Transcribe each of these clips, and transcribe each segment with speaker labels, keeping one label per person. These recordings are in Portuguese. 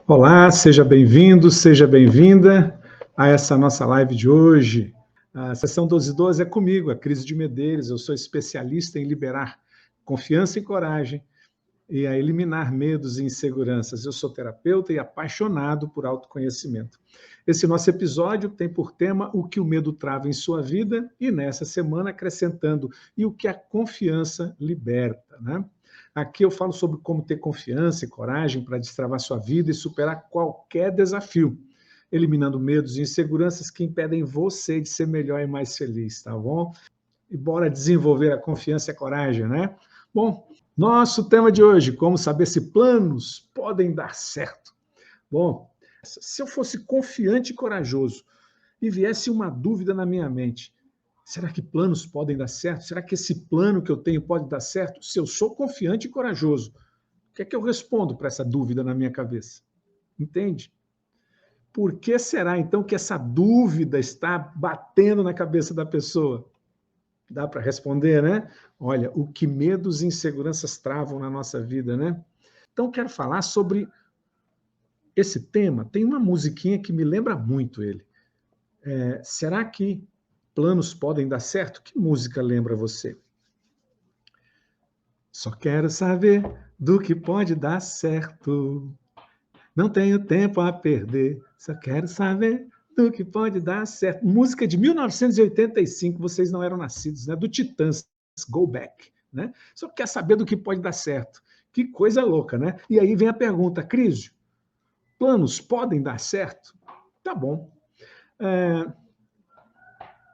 Speaker 1: Olá, seja bem-vindo, seja bem-vinda a essa nossa live de hoje. A sessão 1212 é comigo, a Cris de Medeiros. Eu sou especialista em liberar confiança e coragem e a eliminar medos e inseguranças. Eu sou terapeuta e apaixonado por autoconhecimento. Esse nosso episódio tem por tema o que o medo trava em sua vida e nessa semana acrescentando e o que a confiança liberta, né? Aqui eu falo sobre como ter confiança e coragem para destravar sua vida e superar qualquer desafio, eliminando medos e inseguranças que impedem você de ser melhor e mais feliz, tá bom? E bora desenvolver a confiança e a coragem, né? Bom, nosso tema de hoje, como saber se planos podem dar certo. Bom, se eu fosse confiante e corajoso e viesse uma dúvida na minha mente, será que planos podem dar certo? Será que esse plano que eu tenho pode dar certo? Se eu sou confiante e corajoso, o que é que eu respondo para essa dúvida na minha cabeça? Entende? Por que será, então, que essa dúvida está batendo na cabeça da pessoa? Dá para responder, né? Olha, o que medos e inseguranças travam na nossa vida, né? Então, quero falar sobre esse tema. Tem uma musiquinha que me lembra muito ele. Será que planos podem dar certo? Que música lembra você? Só quero saber do que pode dar certo. Não tenho tempo a perder. Só quero saber do que pode dar certo. Música de 1985, vocês não eram nascidos, né? Do Titãs, Go Back, né? Só quer saber do que pode dar certo. Que coisa louca, né? E aí vem a pergunta, Crísio, planos podem dar certo? Tá bom.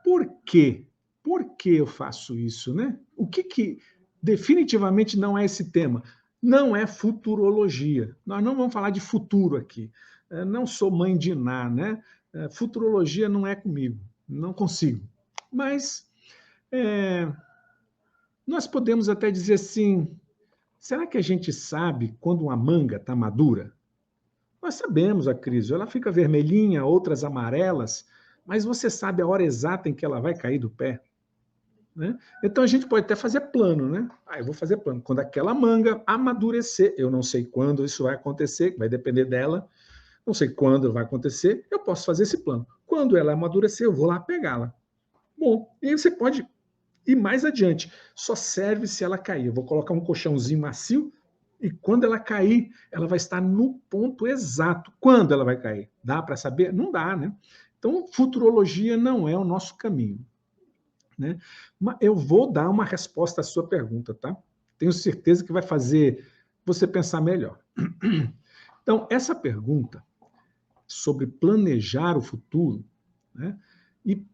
Speaker 1: Por quê? Por que eu faço isso, né? O que definitivamente não é esse tema? Não é futurologia. Nós não vamos falar de futuro aqui. Não sou mãe de Iná, né? Futurologia não é comigo. Não consigo. Mas nós podemos até dizer assim, será que a gente sabe quando uma manga está madura? Nós sabemos a crise, ela fica vermelhinha, outras amarelas, mas você sabe a hora exata em que ela vai cair do pé? Né? Então a gente pode até fazer plano, né? Eu vou fazer plano. Quando aquela manga amadurecer, eu não sei quando isso vai acontecer, vai depender dela, não sei quando vai acontecer, eu posso fazer esse plano. Quando ela amadurecer, eu vou lá pegá-la. Bom, e aí você pode ir mais adiante. Só serve se ela cair. Eu vou colocar um colchãozinho macio e quando ela cair, ela vai estar no ponto exato. Quando ela vai cair? Dá para saber? Não dá, né? Então, futurologia não é o nosso caminho. Né? Mas eu vou dar uma resposta à sua pergunta, tá? Tenho certeza que vai fazer você pensar melhor. Então, essa pergunta sobre planejar o futuro, né? E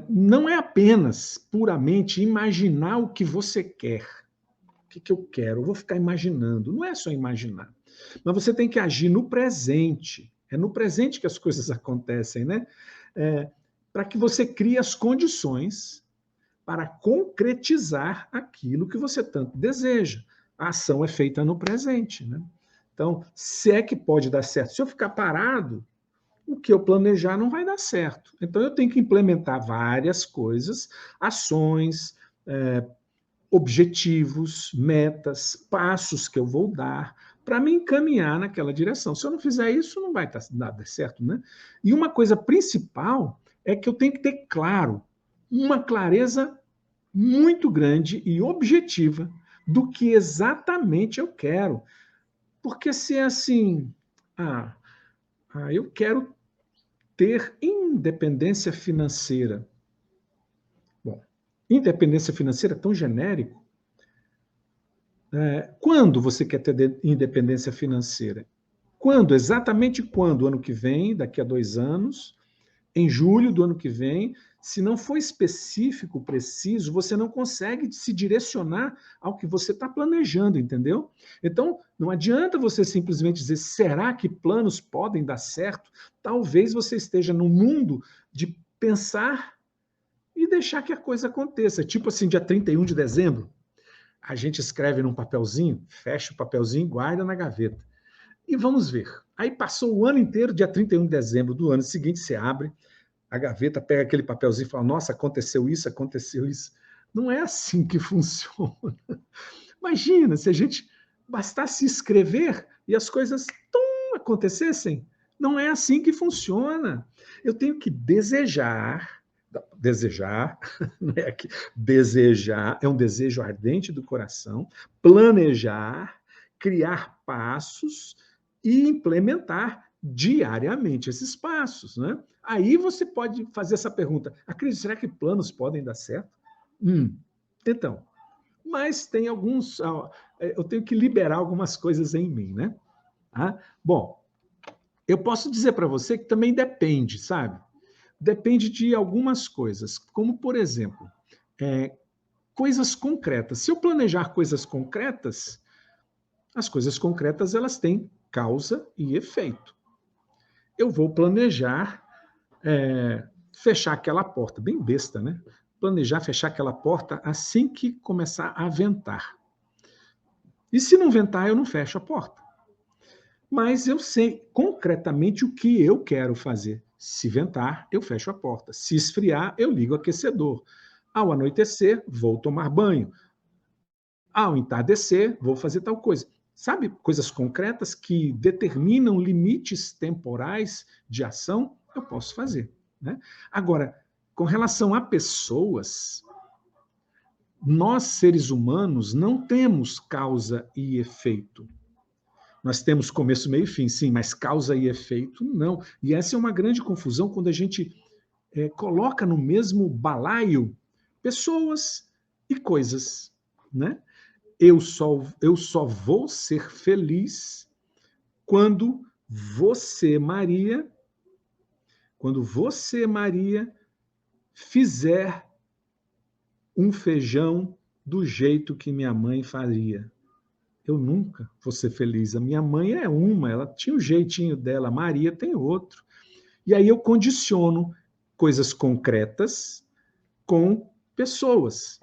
Speaker 1: não é apenas puramente imaginar o que você quer. O que eu quero? Eu vou ficar imaginando. Não é só imaginar. Mas você tem que agir no presente. É no presente que as coisas acontecem, né? Para que você crie as condições para concretizar aquilo que você tanto deseja. A ação é feita no presente, né? Então, se é que pode dar certo. Se eu ficar parado, o que eu planejar não vai dar certo. Então, eu tenho que implementar várias coisas, ações, objetivos, metas, passos que eu vou dar para me encaminhar naquela direção. Se eu não fizer isso, não vai dar nada certo, né? E uma coisa principal é que eu tenho que ter claro, uma clareza muito grande e objetiva do que exatamente eu quero. Porque se é assim, eu quero ter independência financeira. Bom, independência financeira é tão genérico. Quando você quer ter independência financeira? Quando? Exatamente quando? Ano que vem, daqui a 2 anos, em julho do ano que vem. Se não for específico, preciso, você não consegue se direcionar ao que você está planejando, entendeu? Então, não adianta você simplesmente dizer, será que planos podem dar certo? Talvez você esteja no mundo de pensar e deixar que a coisa aconteça. Tipo assim, dia 31 de dezembro, a gente escreve num papelzinho, fecha o papelzinho e guarda na gaveta. E vamos ver. Aí passou o ano inteiro, dia 31 de dezembro do ano seguinte, você abre a gaveta, pega aquele papelzinho e fala, nossa, aconteceu isso, aconteceu isso. Não é assim que funciona. Imagina se a gente bastasse escrever e as coisas acontecessem? Não é assim que funciona. Eu tenho que desejar, não é aqui, desejar, é um desejo ardente do coração, planejar, criar passos e implementar diariamente esses passos, né? Aí você pode fazer essa pergunta: Cris, será que planos podem dar certo? Então, mas tem alguns, eu tenho que liberar algumas coisas em mim, né? Bom, eu posso dizer para você que também depende, sabe? Depende de algumas coisas, como, por exemplo, coisas concretas. Se eu planejar coisas concretas, as coisas concretas elas têm causa e efeito. Eu vou planejar fechar aquela porta, bem besta, né? Planejar fechar aquela porta assim que começar a ventar. E se não ventar, eu não fecho a porta. Mas eu sei concretamente o que eu quero fazer. Se ventar, eu fecho a porta. Se esfriar, eu ligo o aquecedor. Ao anoitecer, vou tomar banho. Ao entardecer, vou fazer tal coisa. Sabe, coisas concretas que determinam limites temporais de ação, eu posso fazer. Né? Agora, com relação a pessoas, nós, seres humanos, não temos causa e efeito. Nós temos começo, meio e fim, sim, mas causa e efeito, não. E essa é uma grande confusão quando a gente coloca no mesmo balaio pessoas e coisas. Né? Eu só vou ser feliz quando você, Maria, fizer um feijão do jeito que minha mãe faria. Eu nunca vou ser feliz. A minha mãe é uma, ela tinha um jeitinho dela, a Maria tem outro. E aí eu condiciono coisas concretas com pessoas.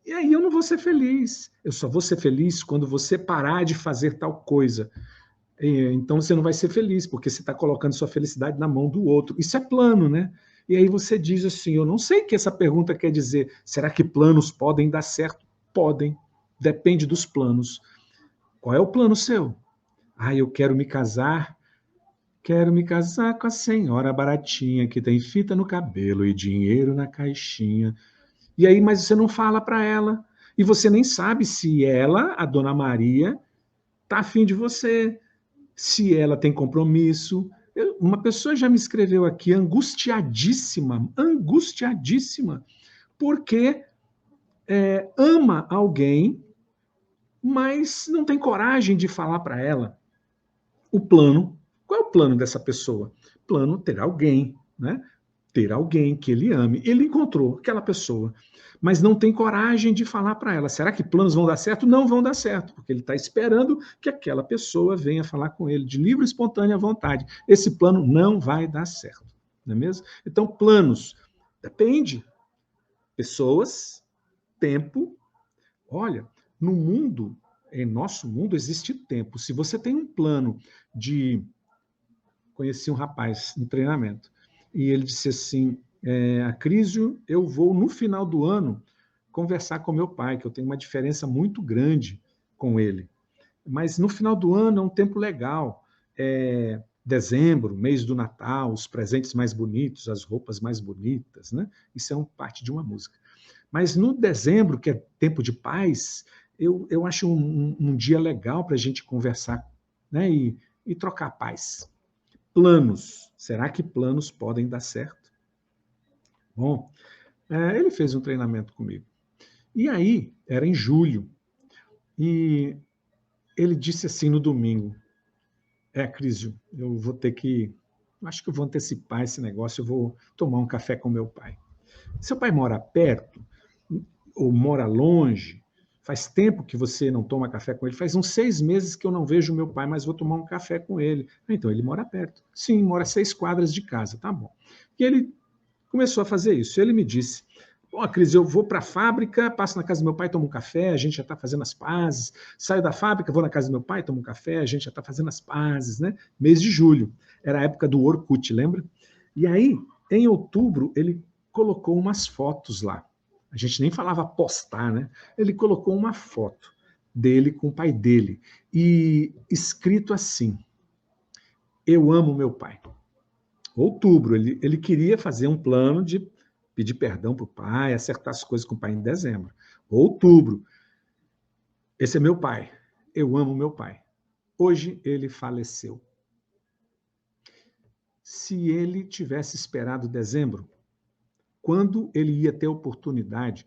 Speaker 1: E aí eu não vou ser feliz. Eu só vou ser feliz quando você parar de fazer tal coisa. Então você não vai ser feliz, porque você está colocando sua felicidade na mão do outro. Isso é plano, né? E aí você diz assim: eu não sei o que essa pergunta quer dizer. Será que planos podem dar certo? Podem. Depende dos planos. Qual é o plano seu? Eu quero me casar. Quero me casar com a senhora baratinha que tem fita no cabelo e dinheiro na caixinha. E aí, mas você não fala para ela. E você nem sabe se ela, a dona Maria, tá afim de você, se ela tem compromisso. Uma pessoa já me escreveu aqui, angustiadíssima, porque ama alguém, mas não tem coragem de falar para ela o plano. Qual é o plano dessa pessoa? Plano ter alguém, né? Ter alguém que ele ame. Ele encontrou aquela pessoa, mas não tem coragem de falar para ela. Será que planos vão dar certo? Não vão dar certo, porque ele está esperando que aquela pessoa venha falar com ele de livre e espontânea vontade. Esse plano não vai dar certo, não é mesmo? Então, planos, depende. Pessoas, tempo. Olha, no mundo, em nosso mundo, existe tempo. Se você tem um plano de... Conheci um rapaz no treinamento, e ele disse assim: Acrísio, eu vou, no final do ano, conversar com meu pai, que eu tenho uma diferença muito grande com ele. Mas no final do ano é um tempo legal. Dezembro, mês do Natal, os presentes mais bonitos, as roupas mais bonitas, né? Isso é parte de uma música. Mas no dezembro, que é tempo de paz, eu acho um dia legal para a gente conversar, né? E trocar paz. Planos. Será que planos podem dar certo? Bom, ele fez um treinamento comigo. E aí, era em julho, e ele disse assim no domingo: Crísio, eu vou ter que... Acho que eu vou antecipar esse negócio, eu vou tomar um café com meu pai. Seu pai mora perto ou mora longe? Faz tempo que você não toma café com ele? Faz uns 6 meses que eu não vejo meu pai, mas vou tomar um café com ele. Então, ele mora perto. Sim, mora 6 quadras de casa, tá bom. E ele começou a fazer isso. Ele me disse: Cris, eu vou para a fábrica, passo na casa do meu pai, tomo um café, a gente já está fazendo as pazes. Saio da fábrica, vou na casa do meu pai, tomo um café, a gente já está fazendo as pazes, né? Mês de julho. Era a época do Orkut, lembra? E aí, em outubro, ele colocou umas fotos lá. A gente nem falava postar, né? Ele colocou uma foto dele com o pai dele. E escrito assim: eu amo meu pai. Outubro, ele queria fazer um plano de pedir perdão para o pai, acertar as coisas com o pai em dezembro. Outubro, esse é meu pai. Eu amo meu pai. Hoje ele faleceu. Se ele tivesse esperado dezembro, quando ele ia ter a oportunidade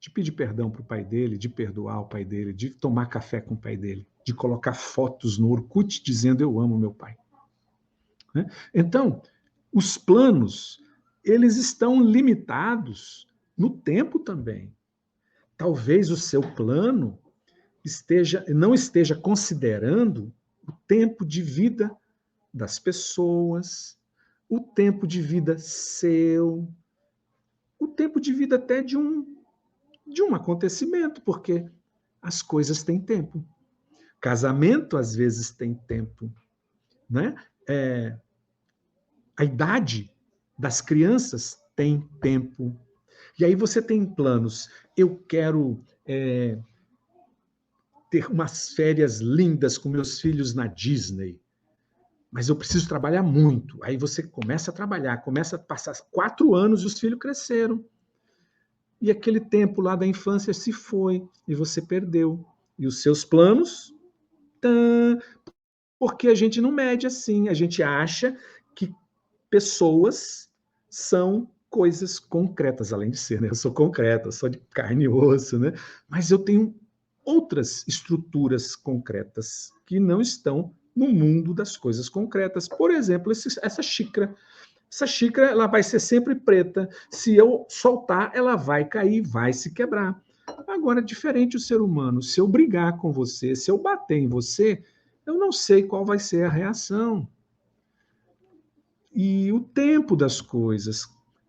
Speaker 1: de pedir perdão para o pai dele, de perdoar o pai dele, de tomar café com o pai dele, de colocar fotos no Orkut dizendo eu amo meu pai. Né? Então, os planos, eles estão limitados no tempo também. Talvez o seu plano não esteja considerando o tempo de vida das pessoas, o tempo de vida seu, o tempo de vida até de um acontecimento, porque as coisas têm tempo. Casamento, às vezes, tem tempo. Né? A idade das crianças tem tempo. E aí você tem planos. Eu quero ter umas férias lindas com meus filhos na Disney, mas eu preciso trabalhar muito. Aí você começa a trabalhar, começa a passar 4 anos e os filhos cresceram. E aquele tempo lá da infância se foi e você perdeu. E os seus planos? Porque a gente não mede assim, a gente acha que pessoas são coisas concretas, além de ser, né? Eu sou concreta, eu sou de carne e osso, né? Mas eu tenho outras estruturas concretas que não estão no mundo das coisas concretas. Por exemplo, essa xícara. Essa xícara ela vai ser sempre preta. Se eu soltar, ela vai cair, vai se quebrar. Agora, diferente o ser humano, se eu brigar com você, se eu bater em você, eu não sei qual vai ser a reação. E o tempo das coisas.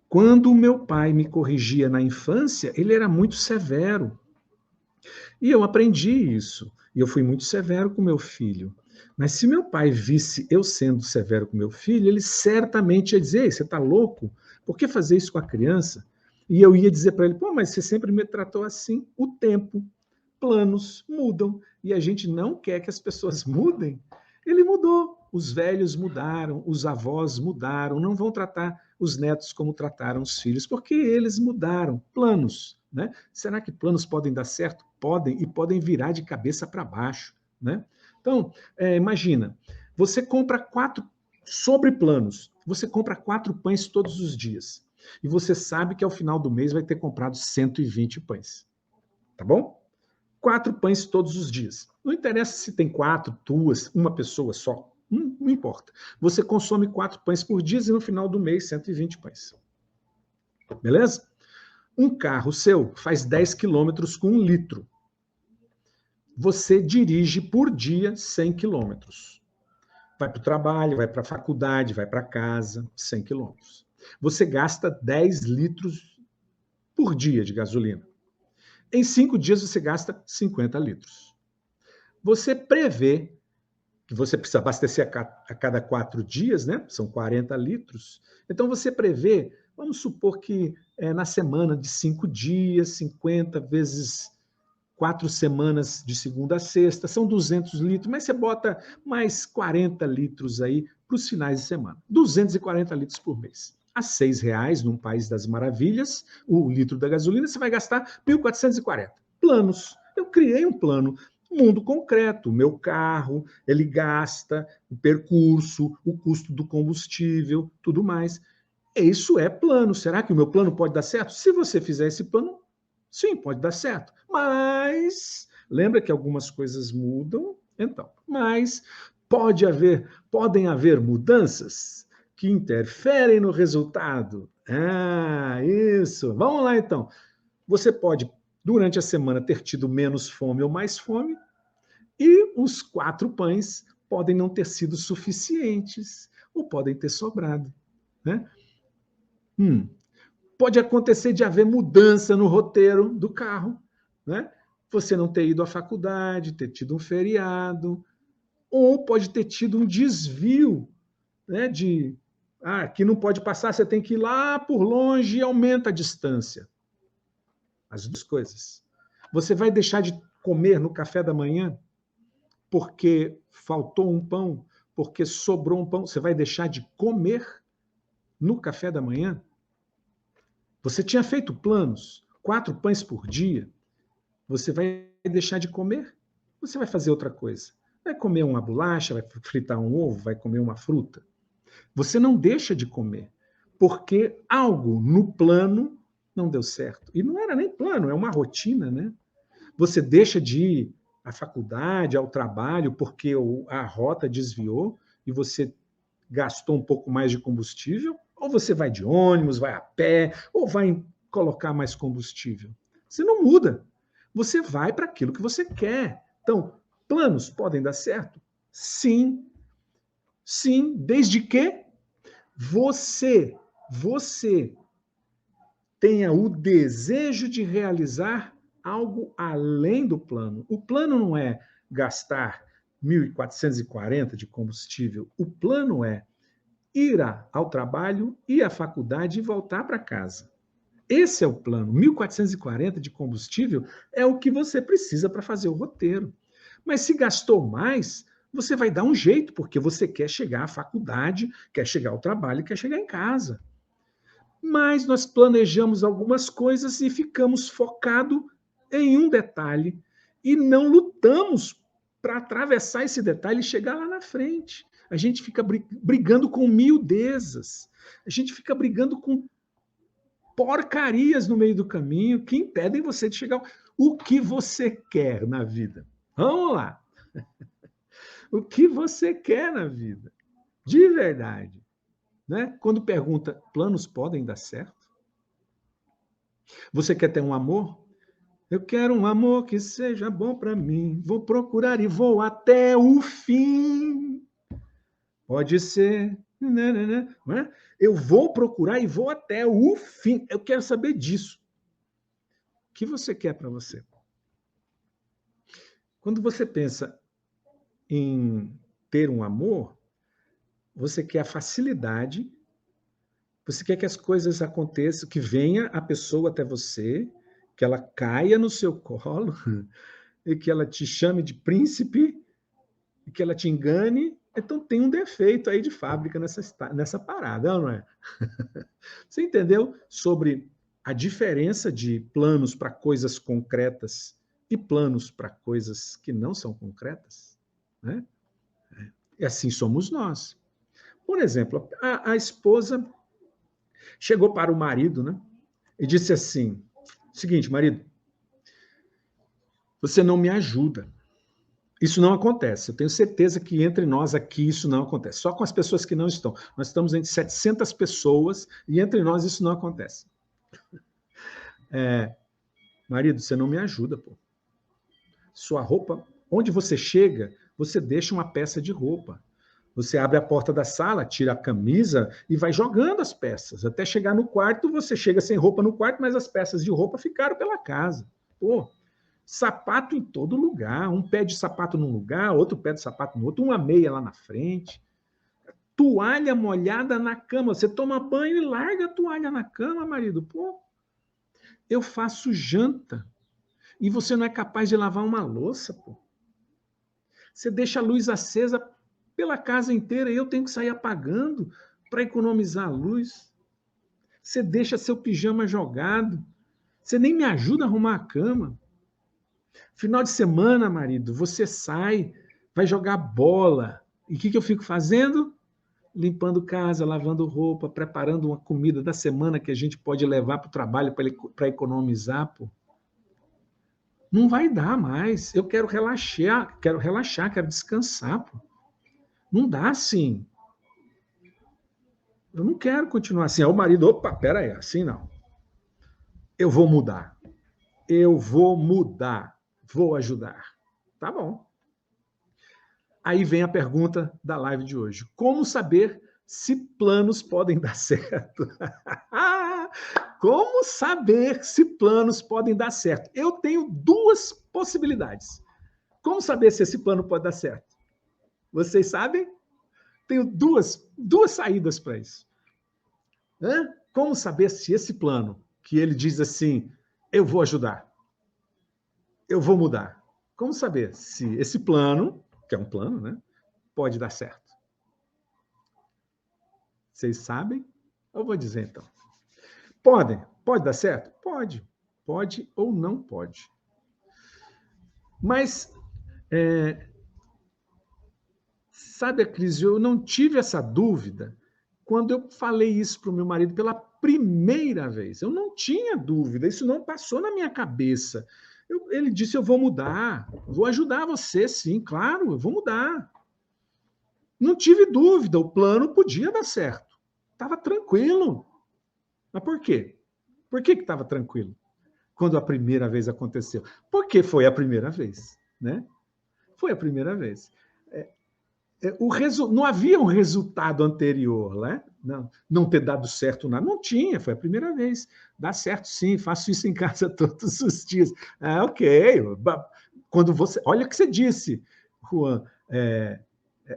Speaker 1: Quando o meu pai me corrigia na infância, ele era muito severo. E eu aprendi isso. E eu fui muito severo com meu filho. Mas se meu pai visse eu sendo severo com meu filho, ele certamente ia dizer: Ei, você está louco? Por que fazer isso com a criança? E eu ia dizer para ele: pô, mas você sempre me tratou assim. O tempo, planos mudam. E a gente não quer que as pessoas mudem. Ele mudou. Os velhos mudaram, os avós mudaram, não vão tratar os netos como trataram os filhos, porque eles mudaram. Planos. Né? Será que planos podem dar certo? Podem, e podem virar de cabeça para baixo. Né? Então, imagina, você compra 4, sobre planos, você compra 4 pães todos os dias. E você sabe que ao final do mês vai ter comprado 120 pães. Tá bom? 4 pães todos os dias. Não interessa se tem 4, 2, uma pessoa só. Não importa. Você consome 4 pães por dia e no final do mês 120 pães. Beleza? Um carro seu faz 10 quilômetros com 1 litro. Você dirige por dia 100 quilômetros. Vai para o trabalho, vai para a faculdade, vai para casa, 100 quilômetros. Você gasta 10 litros por dia de gasolina. Em 5 dias você gasta 50 litros. Você prevê que você precisa abastecer a cada 4 dias, né? São 40 litros. Então você prevê, vamos supor que na semana de 5 dias, 50 vezes 4 semanas de segunda a sexta, são 200 litros, mas você bota mais 40 litros aí para os finais de semana. 240 litros por mês. A R$6, num país das maravilhas, o litro da gasolina, você vai gastar 1.440. Planos. Eu criei um plano. Mundo concreto. O meu carro, ele gasta o percurso, o custo do combustível, tudo mais. Isso é plano. Será que o meu plano pode dar certo? Se você fizer esse plano, sim, pode dar certo. Mas lembra que algumas coisas mudam, então. Mas podem haver mudanças que interferem no resultado. Ah, isso. Vamos lá então. Você pode, durante a semana, ter tido menos fome ou mais fome, e os 4 pães podem não ter sido suficientes, ou podem ter sobrado. Né? Pode acontecer de haver mudança no roteiro do carro, né? Você não ter ido à faculdade, ter tido um feriado, ou pode ter tido um desvio, né? Aqui não pode passar, você tem que ir lá por longe e aumenta a distância. As 2 coisas. Você vai deixar de comer no café da manhã porque faltou um pão, porque sobrou um pão, você vai deixar de comer no café da manhã? Você tinha feito planos, 4 pães por dia, você vai deixar de comer? Você vai fazer outra coisa? Vai comer uma bolacha, vai fritar um ovo, vai comer uma fruta? Você não deixa de comer, porque algo no plano não deu certo. E não era nem plano, é uma rotina, né? Você deixa de ir à faculdade, ao trabalho, porque a rota desviou e você gastou um pouco mais de combustível, ou você vai de ônibus, vai a pé, ou vai colocar mais combustível. Você não muda. Você vai para aquilo que você quer. Então, planos podem dar certo? Sim. Sim, desde que você tenha o desejo de realizar algo além do plano. O plano não é gastar 1.440 de combustível. O plano é ir ao trabalho, ir à faculdade e voltar para casa. Esse é o plano. 1.440 de combustível é o que você precisa para fazer o roteiro. Mas se gastou mais, você vai dar um jeito, porque você quer chegar à faculdade, quer chegar ao trabalho, quer chegar em casa. Mas nós planejamos algumas coisas e ficamos focados em um detalhe e não lutamos para atravessar esse detalhe e chegar lá na frente. A gente fica brigando com miudezas, a gente fica brigando com porcarias no meio do caminho que impedem você de chegar o que você quer na vida. Vamos lá. O que você quer na vida? De verdade. Né? Quando pergunta, planos podem dar certo? Você quer ter um amor? Eu quero um amor que seja bom para mim. Vou procurar e vou até o fim. Pode ser. Não é? Eu vou procurar e vou até o fim. Eu quero saber disso. O que você quer para você? Quando você pensa em ter um amor, você quer a facilidade, você quer que as coisas aconteçam, que venha a pessoa até você, que ela caia no seu colo e que ela te chame de príncipe e que ela te engane. Então tem um defeito aí de fábrica nessa parada, não é? Você entendeu sobre a diferença de planos para coisas concretas e planos para coisas que não são concretas? Né? E assim somos nós. Por exemplo, a esposa chegou para o marido, né? E disse assim: seguinte, marido, você não me ajuda. Isso não acontece. Eu tenho certeza que entre nós aqui isso não acontece. Só com as pessoas que não estão. Nós estamos entre 700 pessoas e entre nós isso não acontece. Marido, você não me ajuda, pô. Sua roupa, onde você chega, você deixa uma peça de roupa. Você abre a porta da sala, tira a camisa e vai jogando as peças. Até chegar no quarto, você chega sem roupa no quarto, mas as peças de roupa ficaram pela casa. Pô, sapato em todo lugar. Um pé de sapato num lugar, outro pé de sapato no outro, uma meia lá na frente. Toalha molhada na cama. Você toma banho e larga a toalha na cama, marido. Pô, eu faço janta e você não é capaz de lavar uma louça, pô. Você deixa a luz acesa pela casa inteira e eu tenho que sair apagando para economizar a luz. Você deixa seu pijama jogado. Você nem me ajuda a arrumar a cama. Final de semana, marido, você sai, vai jogar bola. E o que eu fico fazendo? Limpando casa, lavando roupa, preparando uma comida da semana que a gente pode levar para o trabalho para economizar, pô. Não vai dar mais. Eu quero relaxar, quero descansar, pô. Não dá assim. Eu não quero continuar assim. Aí o marido, opa, peraí, assim não. Eu vou mudar. Eu vou mudar. Vou ajudar. Tá bom. Aí vem a pergunta da live de hoje. Como saber se planos podem dar certo? Como saber se planos podem dar certo? Eu tenho duas possibilidades. Como saber se esse plano pode dar certo? Vocês sabem? Tenho duas saídas para isso. Como saber se esse plano, que ele diz assim, eu vou ajudar, eu vou mudar. Como saber se esse plano, que é um plano, né, pode dar certo? Vocês sabem? Eu vou dizer então. Podem. Pode dar certo? Pode. Pode ou não pode. Mas, sabe, Cris, eu não tive essa dúvida quando eu falei isso para o meu marido pela primeira vez. Eu não tinha dúvida, isso não passou na minha cabeça. Ele disse: eu vou mudar, vou ajudar você, sim, claro, eu vou mudar. Não tive dúvida, o plano podia dar certo. Estava tranquilo. Mas por quê? Por que estava tranquilo quando a primeira vez aconteceu? Porque foi a primeira vez, né? Foi a primeira vez. Não havia um resultado anterior, né? Não ter dado certo nada. Não tinha, foi a primeira vez. Dá certo, sim, faço isso em casa todos os dias. Ah, ok. Quando você. Olha o que você disse, Juan.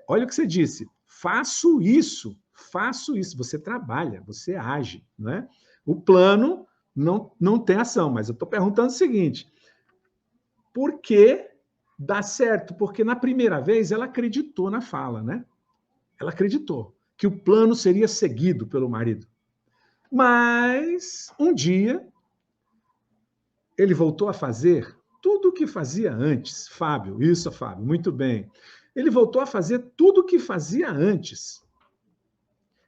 Speaker 1: Olha o que você disse. Faço isso. Você trabalha, você age. Né? O plano não tem ação, mas eu estou perguntando o seguinte: por que dá certo? Porque na primeira vez ela acreditou na fala, né? Ela acreditou que o plano seria seguido pelo marido. Mas um dia ele voltou a fazer tudo o que fazia antes. Fábio, isso, Fábio, muito bem. Ele voltou a fazer tudo o que fazia antes.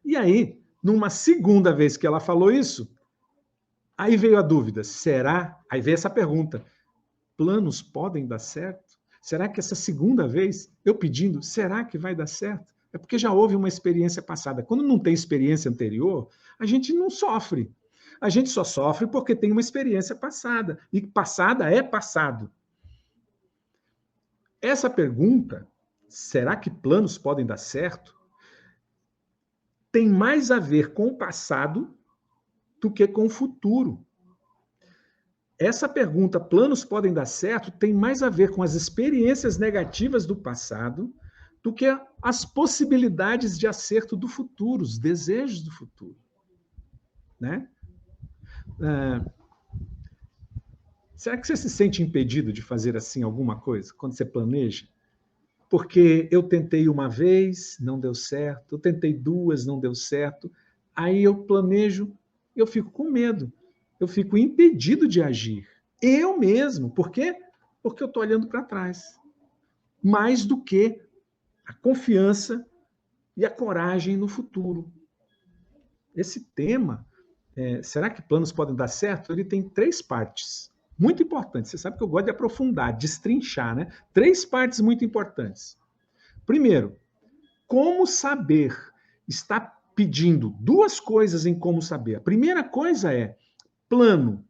Speaker 1: E aí, numa segunda vez que ela falou isso, aí veio a dúvida: será? Aí veio essa pergunta: planos podem dar certo? Será que essa segunda vez, eu pedindo, será que vai dar certo? É porque já houve uma experiência passada. Quando não tem experiência anterior, a gente não sofre. A gente só sofre porque tem uma experiência passada. E passada é passado. Essa pergunta, será que planos podem dar certo? Tem mais a ver com o passado do que com o futuro. Essa pergunta, planos podem dar certo, tem mais a ver com as experiências negativas do passado do que as possibilidades de acerto do futuro, os desejos do futuro. Né? Será que você se sente impedido de fazer assim alguma coisa quando você planeja? Porque eu tentei uma vez, não deu certo, eu tentei duas, não deu certo, aí eu planejo, eu fico com medo, eu fico impedido de agir. Eu mesmo. Por quê? Porque eu estou olhando para trás. Mais do que a confiança e a coragem no futuro. Esse tema, será que planos podem dar certo? Ele tem 3 partes muito importantes. Você sabe que eu gosto de aprofundar, destrinchar, né? 3 partes muito importantes. Primeiro, como saber? Está pedindo 2 coisas em como saber. A primeira coisa é plano.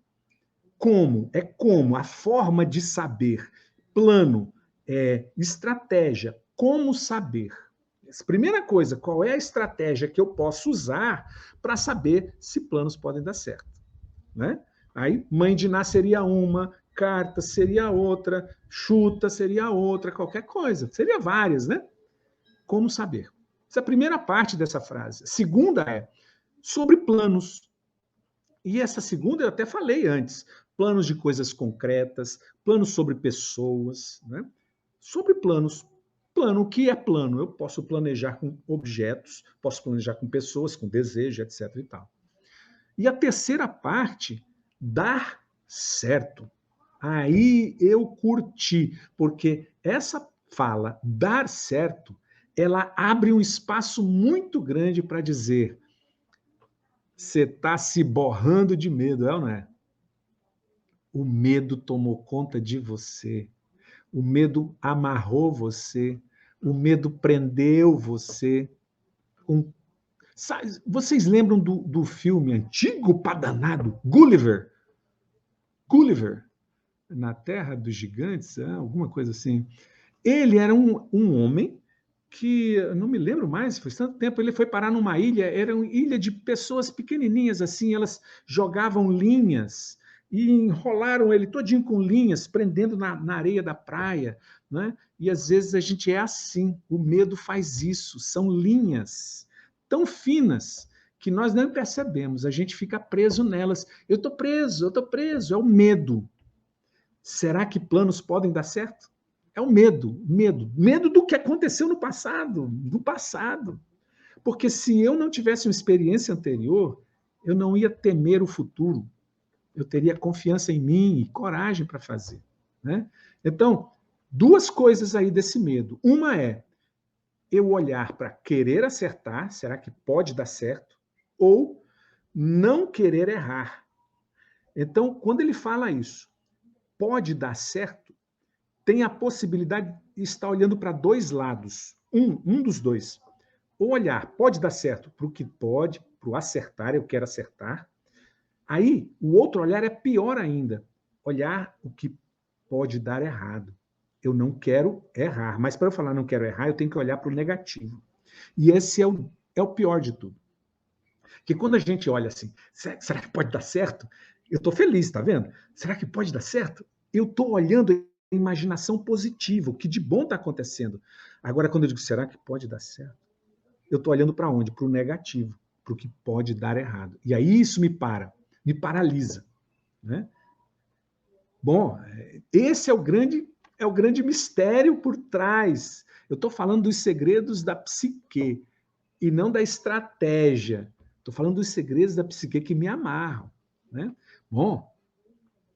Speaker 1: Como? É como, a forma de saber. Plano, estratégia. Como saber? Primeira coisa, qual é a estratégia que eu posso usar para saber se planos podem dar certo? Né? Aí, mãe de Ná seria uma, carta seria outra, chuta seria outra, qualquer coisa. Seria várias, né? Como saber? Essa é a primeira parte dessa frase. A segunda é sobre planos. E essa segunda eu até falei antes. Planos de coisas concretas, planos sobre pessoas, né? Sobre planos. Plano, o que é plano? Eu posso planejar com objetos, posso planejar com pessoas, com desejo, etc. e tal. E a terceira parte, dar certo. Aí eu curti, porque essa fala, dar certo, ela abre um espaço muito grande para dizer: você está se borrando de medo, é ou não é? O medo tomou conta de você. O medo amarrou você. O medo prendeu você. Vocês lembram do filme antigo pra danado, Gulliver? Gulliver, na Terra dos Gigantes, alguma coisa assim. Ele era um homem que, não me lembro mais, faz tanto tempo, ele foi parar numa ilha, era uma ilha de pessoas pequenininhas assim, elas jogavam linhas e enrolaram ele todinho com linhas, prendendo na areia da praia, né? E às vezes a gente é assim, o medo faz isso, são linhas tão finas que nós não percebemos, a gente fica preso nelas. Eu estou preso, é o medo. Será que planos podem dar certo? É o medo do que aconteceu no passado, do passado. Porque se eu não tivesse uma experiência anterior, eu não ia temer o futuro. Eu teria confiança em mim e coragem para fazer, né? Então, duas coisas aí desse medo. Uma é eu olhar para querer acertar, será que pode dar certo? Ou não querer errar. Então, quando ele fala isso, pode dar certo, tem a possibilidade de estar olhando para dois lados. Um dos dois. Ou olhar, pode dar certo para o que pode, para o acertar, eu quero acertar. Aí, o outro olhar é pior ainda. Olhar o que pode dar errado. Eu não quero errar. Mas para eu falar não quero errar, eu tenho que olhar para o negativo. E esse é o pior de tudo. Que quando a gente olha assim, será que pode dar certo? Eu estou feliz, tá vendo? Será que pode dar certo? Eu estou olhando a imaginação positiva, o que de bom está acontecendo. Agora, quando eu digo, será que pode dar certo? Eu estou olhando para onde? Para o negativo, para o que pode dar errado. E aí isso me paralisa, né? Bom, esse é o grande mistério por trás. Eu estou falando dos segredos da psique e não da estratégia. Estou falando dos segredos da psique que me amarram, né? Bom,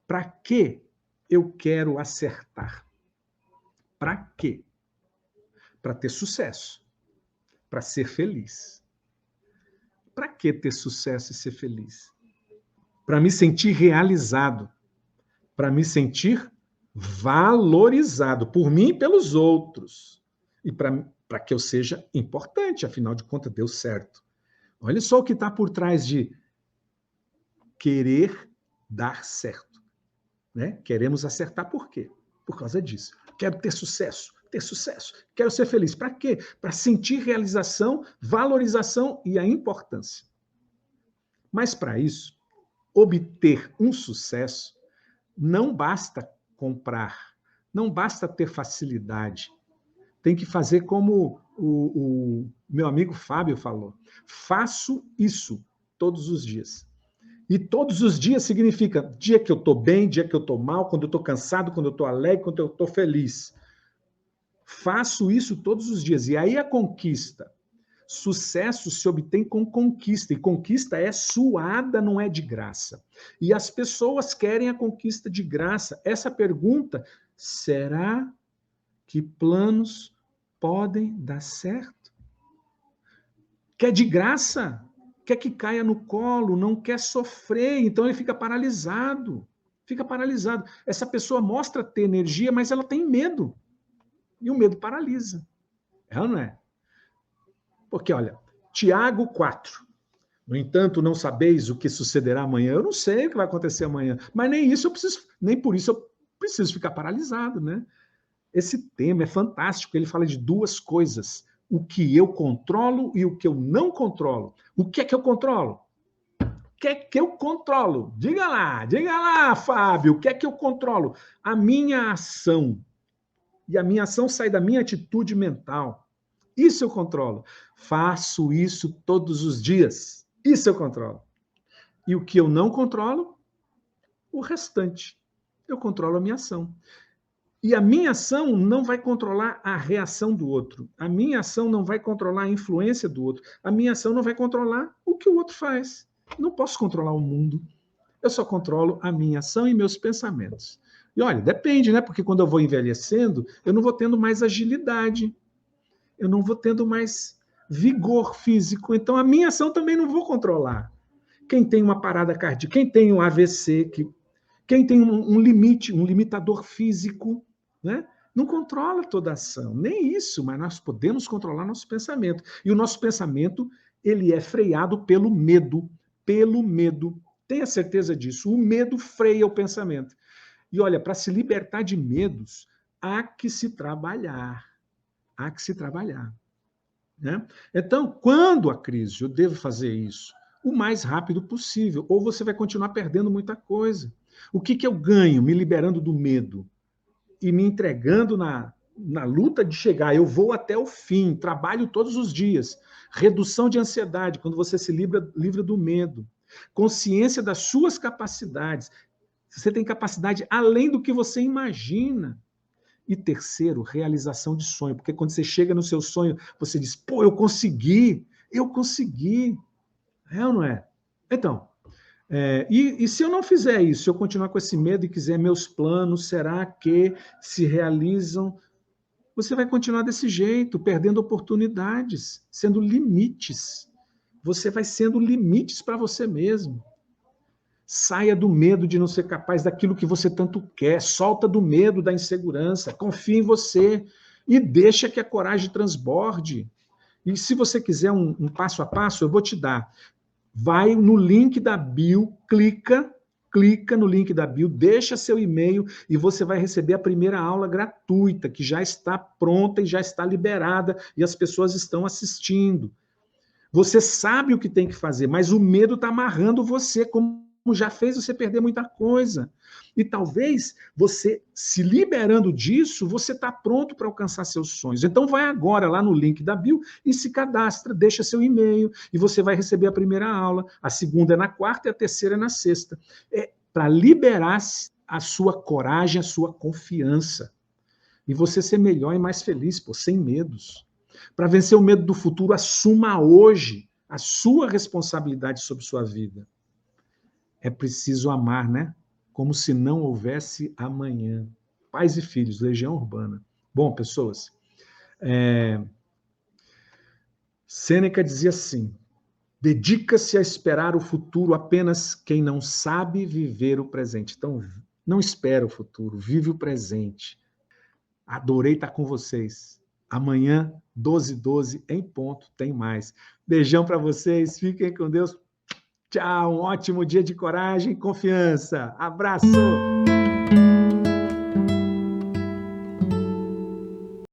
Speaker 1: para que eu quero acertar? Para quê? Para ter sucesso, para ser feliz. Para que ter sucesso e ser feliz? Para me sentir realizado, para me sentir valorizado por mim e pelos outros. E para que eu seja importante, afinal de contas, deu certo. Olha só o que está por trás de querer dar certo, né? Queremos acertar por quê? Por causa disso. Quero ter sucesso, quero ser feliz. Para quê? Para sentir realização, valorização e a importância. Mas para isso, obter um sucesso, não basta comprar, não basta ter facilidade. Tem que fazer como o meu amigo Fábio falou. Faço isso todos os dias. E todos os dias significa dia que eu estou bem, dia que eu estou mal, quando eu estou cansado, quando eu estou alegre, quando eu estou feliz. Faço isso todos os dias. E aí a conquista. Sucesso se obtém com conquista. E conquista é suada, não é de graça. E as pessoas querem a conquista de graça. Essa pergunta, será que planos podem dar certo? Quer de graça? Quer que caia no colo, não quer sofrer, então ele fica paralisado. Fica paralisado. Essa pessoa mostra ter energia, mas ela tem medo. E o medo paralisa. É ou não é? Porque, olha, Tiago 4. No entanto, não sabeis o que sucederá amanhã. Eu não sei o que vai acontecer amanhã, mas nem por isso eu preciso ficar paralisado, né? Esse tema é fantástico. Ele fala de duas coisas: o que eu controlo e o que eu não controlo. O que é que eu controlo? O que é que eu controlo? Diga lá, Fábio, o que é que eu controlo? A minha ação. E a minha ação sai da minha atitude mental. Isso eu controlo. Faço isso todos os dias. Isso eu controlo. E o que eu não controlo? O restante. Eu controlo a minha ação. E a minha ação não vai controlar a reação do outro. A minha ação não vai controlar a influência do outro. A minha ação não vai controlar o que o outro faz. Não posso controlar o mundo. Eu só controlo a minha ação e meus pensamentos. E olha, depende, né? Porque quando eu vou envelhecendo, eu não vou tendo mais agilidade. Eu não vou tendo mais vigor físico. Então a minha ação também não vou controlar. Quem tem uma parada cardíaca, quem tem um AVC, quem tem um limite, um limitador físico, né? Não controla toda a ação, nem isso, mas nós podemos controlar nosso pensamento. E o nosso pensamento, ele é freado pelo medo, pelo medo. Tenha certeza disso, o medo freia o pensamento. E olha, para se libertar de medos, há que se trabalhar. Há que se trabalhar, né? Então, quando a crise, eu devo fazer isso? O mais rápido possível, ou você vai continuar perdendo muita coisa. O que eu ganho me liberando do medo e me entregando na luta de chegar? Eu vou até o fim, trabalho todos os dias. Redução de ansiedade, quando você se livra do medo. Consciência das suas capacidades. Você tem capacidade além do que você imagina. E terceiro, realização de sonho. Porque quando você chega no seu sonho, você diz, pô, eu consegui. Eu consegui. É ou não é? Então, e se eu não fizer isso, se eu continuar com esse medo e quiser meus planos, será que se realizam? Você vai continuar desse jeito, perdendo oportunidades, sendo limites. Você vai sendo limites para você mesmo. Saia do medo de não ser capaz daquilo que você tanto quer. Solta do medo da insegurança. Confie em você e deixa que a coragem transborde. E se você quiser um passo a passo, eu vou te dar. Vai no link da bio, clica no link da bio, deixa seu e-mail e você vai receber a primeira aula gratuita, que já está pronta e já está liberada e as pessoas estão assistindo. Você sabe o que tem que fazer, mas o medo está amarrando você, como já fez você perder muita coisa. E talvez você, se liberando disso, você está pronto para alcançar seus sonhos. Então vai agora lá no link da bio e se cadastra, deixa seu e-mail e você vai receber a primeira aula. A segunda é na quarta e a terceira é na sexta. É para liberar a sua coragem, a sua confiança. E você ser melhor e mais feliz, pô, sem medos. Para vencer o medo do futuro, assuma hoje a sua responsabilidade sobre sua vida. É preciso amar, né? Como se não houvesse amanhã. Pais e filhos, Legião Urbana. Bom, pessoas, Sêneca dizia assim: dedica-se a esperar o futuro apenas quem não sabe viver o presente. Então, não espera o futuro, vive o presente. Adorei estar com vocês. Amanhã, 12h12, em ponto, tem mais. Beijão para vocês, fiquem com Deus. Tchau, um ótimo dia de coragem e confiança. Abraço!